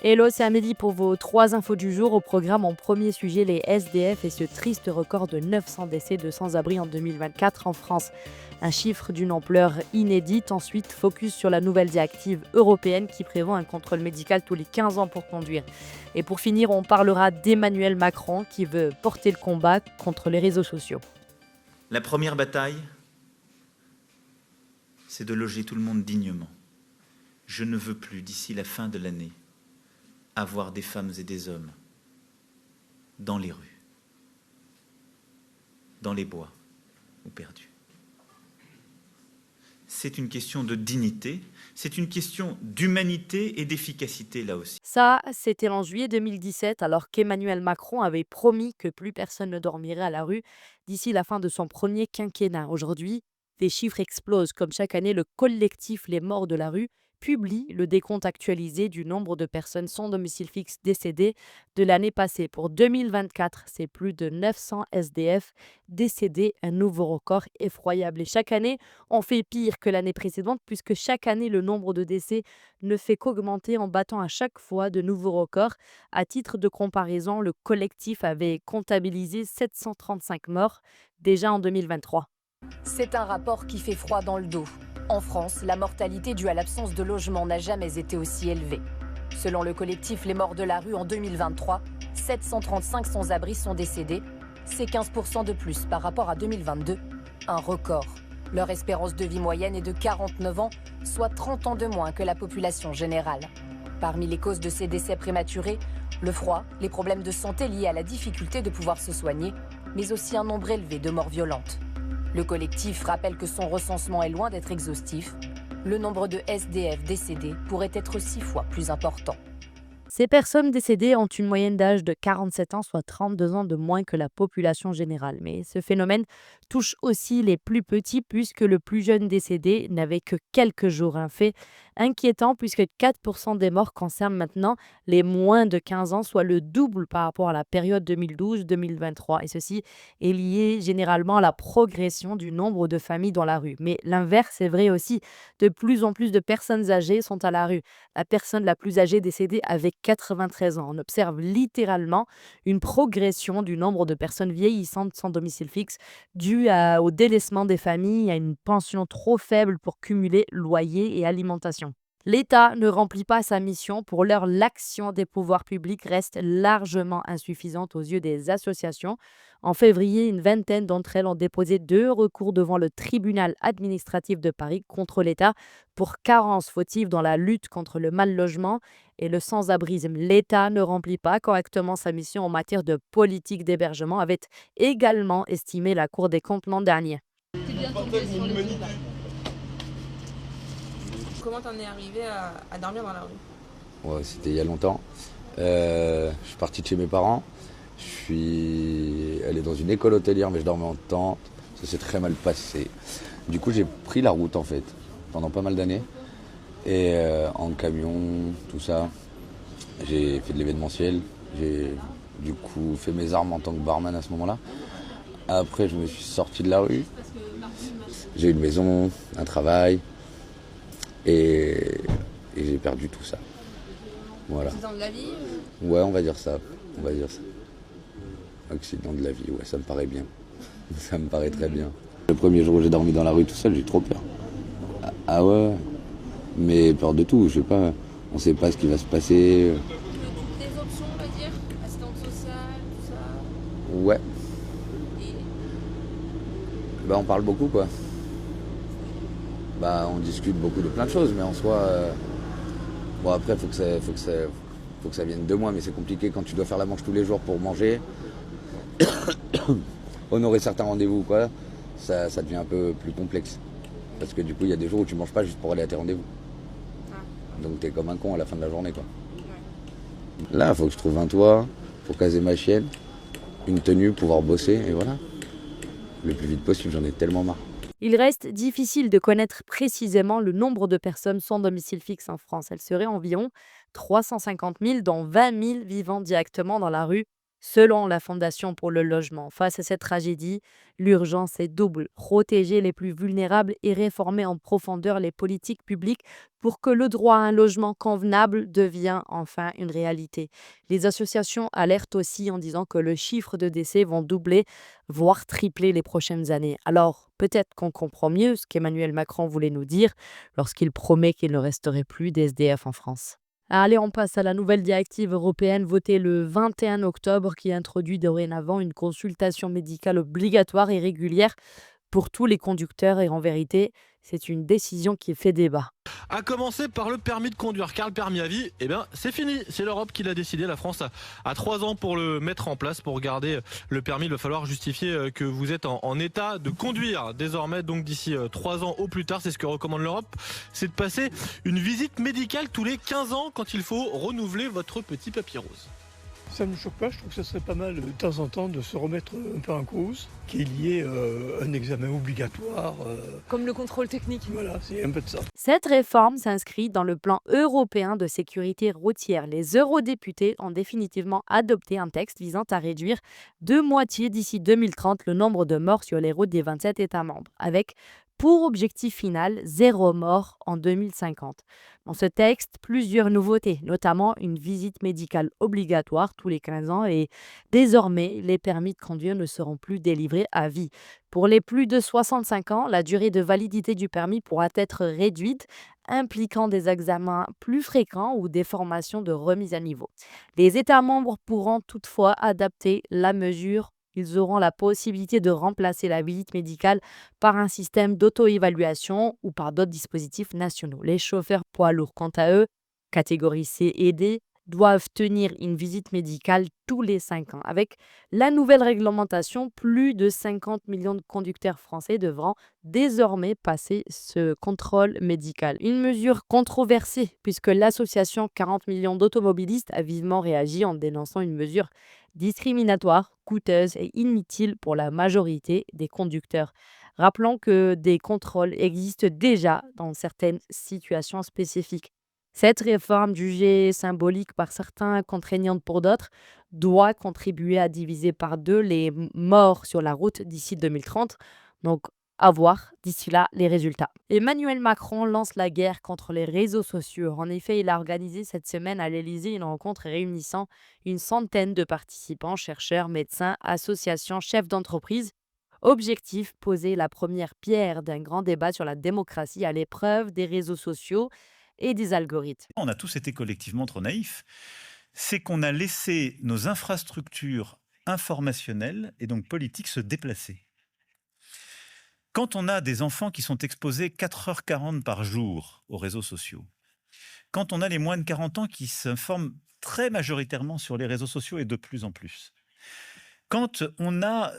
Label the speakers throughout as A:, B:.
A: Hello, c'est Amélie pour vos 3 infos du jour. Au programme, en premier sujet, les SDF et ce triste record de 900 décès de sans-abri en 2024 en France. Un chiffre d'une ampleur inédite. Ensuite, focus sur la nouvelle directive européenne qui prévoit un contrôle médical tous les 15 ans pour conduire. Et pour finir, on parlera d'Emmanuel Macron qui veut porter le combat contre les réseaux sociaux.
B: La première bataille, c'est de loger tout le monde dignement. Je ne veux plus, d'ici la fin de l'année, avoir des femmes et des hommes dans les rues, dans les bois ou perdus. C'est une question de dignité, c'est une question d'humanité et d'efficacité là aussi.
A: Ça, c'était en juillet 2017, alors qu'Emmanuel Macron avait promis que plus personne ne dormirait à la rue d'ici la fin de son premier quinquennat. Aujourd'hui, les chiffres explosent. Comme chaque année, le collectif Les Morts de la rue publie le décompte actualisé du nombre de personnes sans domicile fixe décédées de l'année passée. Pour 2024, c'est plus de 900 SDF décédés, un nouveau record effroyable. Et chaque année, on fait pire que l'année précédente, puisque chaque année, le nombre de décès ne fait qu'augmenter en battant à chaque fois de nouveaux records. À titre de comparaison, le collectif avait comptabilisé 735 morts déjà en 2023.
C: C'est un rapport qui fait froid dans le dos. En France, la mortalité due à l'absence de logement n'a jamais été aussi élevée. Selon le collectif Les Morts de la rue en 2023, 735 sans-abri sont décédés. C'est 15% de plus par rapport à 2022. Un record. Leur espérance de vie moyenne est de 49 ans, soit 30 ans de moins que la population générale. Parmi les causes de ces décès prématurés, le froid, les problèmes de santé liés à la difficulté de pouvoir se soigner, mais aussi un nombre élevé de morts violentes. Le collectif rappelle que son recensement est loin d'être exhaustif. Le nombre de SDF décédés pourrait être 6 fois plus important.
A: Ces personnes décédées ont une moyenne d'âge de 47 ans, soit 32 ans de moins que la population générale. Mais ce phénomène touche aussi les plus petits, puisque le plus jeune décédé n'avait que quelques jours. Un fait inquiétant, puisque 4% des morts concernent maintenant les moins de 15 ans, soit le double par rapport à la période 2012-2023. Et ceci est lié généralement à la progression du nombre de familles dans la rue. Mais l'inverse est vrai aussi. De plus en plus de personnes âgées sont à la rue. La personne la plus âgée décédée avait 93 ans. On observe littéralement une progression du nombre de personnes vieillissantes sans domicile fixe due au délaissement des familles, à une pension trop faible pour cumuler loyer et alimentation. L'État ne remplit pas sa mission. Pour l'heure, l'action des pouvoirs publics reste largement insuffisante aux yeux des associations. En février, une vingtaine d'entre elles ont déposé 2 recours devant le tribunal administratif de Paris contre l'État pour carence fautive dans la lutte contre le mal-logement et le sans-abrisme. L'État ne remplit pas correctement sa mission en matière de politique d'hébergement, avait également estimé la Cour des comptes l'an dernier.
D: T'es bien tombé sur les îles. Comment t'en es arrivé à dormir dans la rue?
E: Ouais, c'était il y a longtemps. Je suis parti de chez mes parents. Je suis allé dans une école hôtelière, mais je dormais en tente. Ça s'est très mal passé. Du coup, j'ai pris la route en fait, pendant pas mal d'années. Et en camion, tout ça. J'ai fait de l'événementiel. J'ai du coup fait mes armes en tant que barman à ce moment-là. Après, je me suis sorti de la rue. J'ai une maison, un travail. Et j'ai perdu tout ça. Voilà.
D: Accident de la vie?
E: Ouais, on va dire ça. On va dire ça. Accident de la vie, ouais, ça me paraît bien. Ça me paraît très bien. Le premier jour où j'ai dormi dans la rue tout seul, j'ai eu trop peur. Ah ouais. Mais peur de tout, je sais pas. On sait pas ce qui va se passer.
D: Toutes les options, on va dire? Assistante sociale, tout ça?
E: Ouais.
D: Et
E: Bah on parle beaucoup quoi. Bah on discute beaucoup de plein de choses, mais en soi. Bon après faut que ça vienne de moi, mais c'est compliqué quand tu dois faire la manche tous les jours pour manger. Honorer certains rendez-vous quoi, ça devient un peu plus complexe. Parce que du coup il y a des jours où tu manges pas juste pour aller à tes rendez-vous. Donc t'es comme un con à la fin de la journée quoi. Là faut que je trouve un toit, faut caser ma chienne, une tenue, pouvoir bosser et voilà. Le plus vite possible, j'en ai tellement marre.
A: Il reste difficile de connaître précisément le nombre de personnes sans domicile fixe en France. Elle serait environ 350 000, dont 20 000 vivant directement dans la rue Selon la Fondation pour le logement, face à cette tragédie, l'urgence est double. Protéger les plus vulnérables et réformer en profondeur les politiques publiques pour que le droit à un logement convenable devienne enfin une réalité. Les associations alertent aussi en disant que le chiffre de décès vont doubler, voire tripler les prochaines années. Alors, peut-être qu'on comprend mieux ce qu'Emmanuel Macron voulait nous dire lorsqu'il promet qu'il ne resterait plus d'SDF en France. Allez, on passe à la nouvelle directive européenne votée le 21 octobre qui introduit dorénavant une consultation médicale obligatoire et régulière pour tous les conducteurs et en vérité, c'est une décision qui fait débat.
F: À commencer par le permis de conduire, car le permis à vie, eh bien, c'est fini. C'est l'Europe qui l'a décidé. La France a 3 ans pour le mettre en place. Pour garder le permis, il va falloir justifier que vous êtes en état de conduire. Désormais, donc d'ici 3 ans au plus tard, c'est ce que recommande l'Europe, c'est de passer une visite médicale tous les 15 ans quand il faut renouveler votre petit papier rose.
G: Ça ne me choque pas, je trouve que ce serait pas mal de temps en temps de se remettre un peu en cause, qu'il y ait un examen obligatoire.
D: Comme le contrôle technique.
G: Voilà, c'est un peu de ça.
A: Cette réforme s'inscrit dans le plan européen de sécurité routière. Les eurodéputés ont définitivement adopté un texte visant à réduire de moitié d'ici 2030 le nombre de morts sur les routes des 27 États membres, avec pour objectif final 0 mort en 2050. Dans ce texte, plusieurs nouveautés, notamment une visite médicale obligatoire tous les 15 ans et désormais, les permis de conduire ne seront plus délivrés à vie. Pour les plus de 65 ans, la durée de validité du permis pourra être réduite, impliquant des examens plus fréquents ou des formations de remise à niveau. Les États membres pourront toutefois adapter la mesure. Ils auront la possibilité de remplacer la visite médicale par un système d'auto-évaluation ou par d'autres dispositifs nationaux. Les chauffeurs poids lourds, quant à eux, catégorie C et D, doivent tenir une visite médicale tous les 5 ans. Avec la nouvelle réglementation, plus de 50 millions de conducteurs français devront désormais passer ce contrôle médical. Une mesure controversée puisque l'association 40 millions d'automobilistes a vivement réagi en dénonçant une mesure discriminatoire, coûteuse et inutile pour la majorité des conducteurs. Rappelons que des contrôles existent déjà dans certaines situations spécifiques. Cette réforme, jugée symbolique par certains, contraignante pour d'autres, doit contribuer à diviser par deux les morts sur la route d'ici 2030. Donc, à voir d'ici là les résultats. Emmanuel Macron lance la guerre contre les réseaux sociaux. En effet, il a organisé cette semaine à l'Élysée une rencontre réunissant une centaine de participants, chercheurs, médecins, associations, chefs d'entreprise. Objectif, poser la première pierre d'un grand débat sur la démocratie à l'épreuve des réseaux sociaux et des algorithmes.
B: On a tous été collectivement trop naïfs. C'est qu'on a laissé nos infrastructures informationnelles et donc politiques se déplacer. Quand on a des enfants qui sont exposés 4h40 par jour aux réseaux sociaux, quand on a les moins de 40 ans qui s'informent très majoritairement sur les réseaux sociaux et de plus en plus, quand on a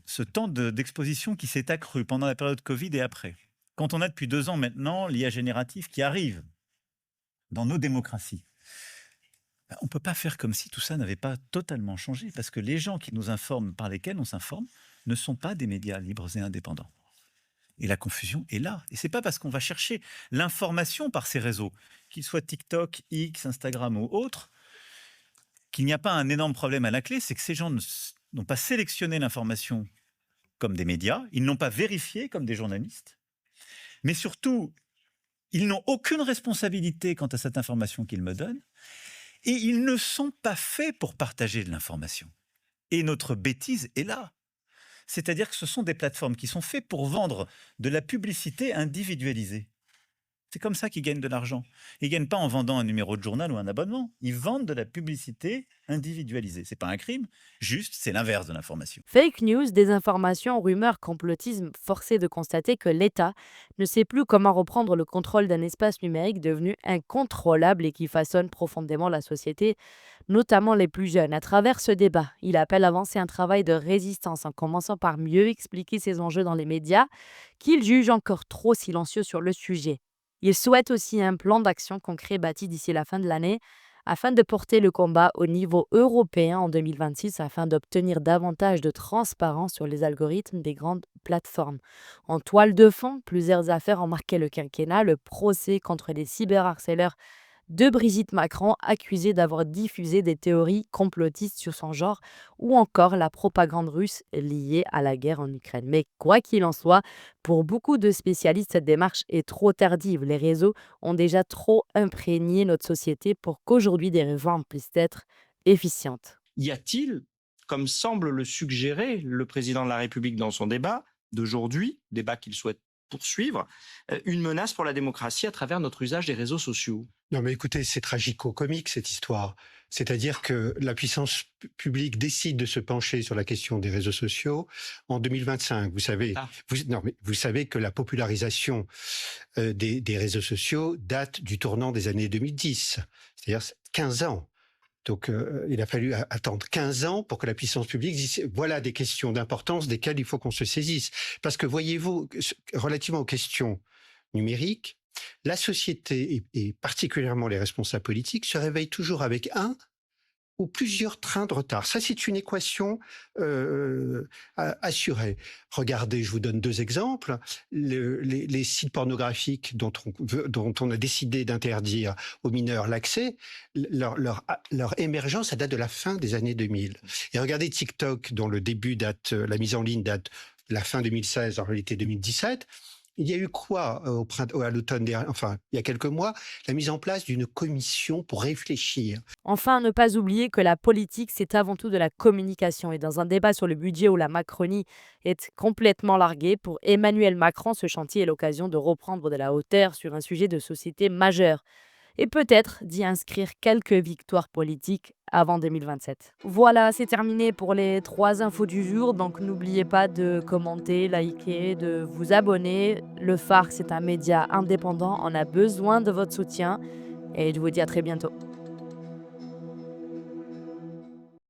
B: ce temps d'exposition qui s'est accru pendant la période Covid et après, quand on a depuis 2 ans maintenant l'IA générative qui arrive dans nos démocraties, on ne peut pas faire comme si tout ça n'avait pas totalement changé, parce que les gens qui nous informent, par lesquels on s'informe, ne sont pas des médias libres et indépendants. Et la confusion est là. Et ce n'est pas parce qu'on va chercher l'information par ces réseaux, qu'ils soient TikTok, X, Instagram ou autres, qu'il n'y a pas un énorme problème à la clé, c'est que ces gens n'ont pas sélectionné l'information comme des médias, ils n'ont pas vérifié comme des journalistes, mais surtout, ils n'ont aucune responsabilité quant à cette information qu'ils me donnent, et ils ne sont pas faits pour partager de l'information. Et notre bêtise est là. C'est-à-dire que ce sont des plateformes qui sont faites pour vendre de la publicité individualisée. C'est comme ça qu'ils gagnent de l'argent. Ils ne gagnent pas en vendant un numéro de journal ou un abonnement. Ils vendent de la publicité individualisée. Ce n'est pas un crime, juste c'est l'inverse de l'information.
A: Fake news, désinformation, rumeurs, complotisme, forcé de constater que l'État ne sait plus comment reprendre le contrôle d'un espace numérique devenu incontrôlable et qui façonne profondément la société, notamment les plus jeunes. À travers ce débat, il appelle à avancer un travail de résistance en commençant par mieux expliquer ces enjeux dans les médias qu'il juge encore trop silencieux sur le sujet. Il souhaite aussi un plan d'action concret bâti d'ici la fin de l'année afin de porter le combat au niveau européen en 2026 afin d'obtenir davantage de transparence sur les algorithmes des grandes plateformes. En toile de fond, plusieurs affaires ont marqué le quinquennat, le procès contre les cyberharceleurs de Brigitte Macron accusée d'avoir diffusé des théories complotistes sur son genre ou encore la propagande russe liée à la guerre en Ukraine. Mais quoi qu'il en soit, pour beaucoup de spécialistes, cette démarche est trop tardive. Les réseaux ont déjà trop imprégné notre société pour qu'aujourd'hui des réformes puissent être efficientes.
H: Y a-t-il, comme semble le suggérer le président de la République dans son débat d'aujourd'hui, débat qu'il souhaite poursuivre, une menace pour la démocratie à travers notre usage des réseaux sociaux?
I: Non mais écoutez, c'est tragico-comique cette histoire. C'est-à-dire que la puissance publique décide de se pencher sur la question des réseaux sociaux en 2025. Vous savez,
H: Ah.
I: vous savez que la popularisation des réseaux sociaux date du tournant des années 2010, c'est-à-dire 15 ans. Donc, il a fallu attendre 15 ans pour que la puissance publique dise voilà des questions d'importance desquelles il faut qu'on se saisisse. Parce que voyez-vous, relativement aux questions numériques, la société et particulièrement les responsables politiques se réveillent toujours avec un ou plusieurs trains de retard. Ça, c'est une équation assurée. Regardez, je vous donne 2 exemples. Les sites pornographiques dont on a décidé d'interdire aux mineurs l'accès, leur émergence, ça date de la fin des années 2000. Et regardez TikTok, dont le début date, la mise en ligne date de la fin 2016, en réalité 2017. Il y a eu quoi à l'automne dernier, enfin, il y a quelques mois, la mise en place d'une commission pour réfléchir.
A: Enfin, ne pas oublier que la politique, c'est avant tout de la communication. Et dans un débat sur le budget où la Macronie est complètement larguée, pour Emmanuel Macron, ce chantier est l'occasion de reprendre de la hauteur sur un sujet de société majeur. Et peut-être d'y inscrire quelques victoires politiques avant 2027. Voilà, c'est terminé pour les 3 infos du jour. Donc n'oubliez pas de commenter, liker, de vous abonner. Le Phare, c'est un média indépendant. On a besoin de votre soutien. Et je vous dis à très bientôt.